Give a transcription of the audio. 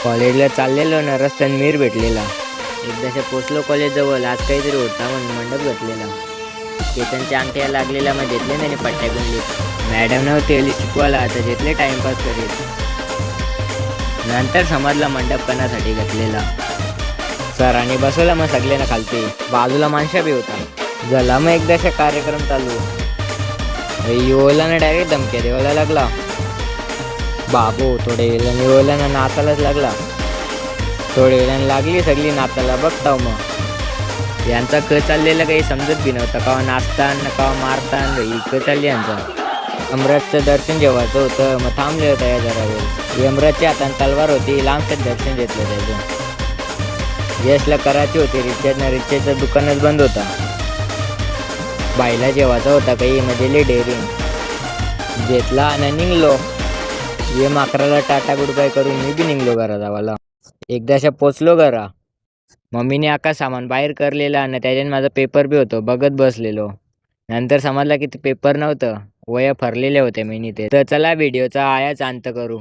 कॉलेजला चाललेलो ना रस्त्यात मीर भेटलेला. एकदाशा पोचलो कॉलेजजवळ. आज काहीतरी होता म्हणून मंडप घातलेला. केतनच्या अंगठ्या लागलेला मग घेतले त्याने पट्ट्या गुंडली. मॅडम नव्हती आली शिकवायला, आता घेतले टाइमपास करीत. नंतर समजला मंडप कणासाठी घातलेला. सरांनी बसवला मग सगळ्यांना खालते. बाजूला माणसा बी होता. झाला मग एकदाशा कार्यक्रम चालू. ओला ना डायरेक्ट धमक्या देवायला लागला. बाबू थोडे वेळाने ओल्यानं नाचायलाच लागला. थोडे वेळाने लागली सगळी नाचायला. बघताव मग यांचा क चाललेला काही समजत बी नव्हता. कवा नाचतान कवा मारतान भाई क चालली यांचा. यमराजचं दर्शन जेव्हाचं होतं मग थांबले होतं या जरा वेळ. यमराजच्या हाताने तलवार होती. लांबचं दर्शन घेतलं त्याचं. यशला करायची होती रिचार्जचं दुकानच बंद होता. बाईला जेवायचा होता काही म्हणजे डेअरिंग घेतला आणि निघलो. ये माकराला टाटा गुड बाय करून मी बी निघलो घरा जावाला. एकदाशा पोचलो घरा. मम्मीने आका सामान बाहेर करलेला आणि त्याच्यात माझा पेपर बी होतो. बघत बसलेलो. नंतर समजला की ते पेपर नव्हतं, वया फरलेल्या होत्या मी ते. तर चला व्हिडिओचा आयाच अंत करू.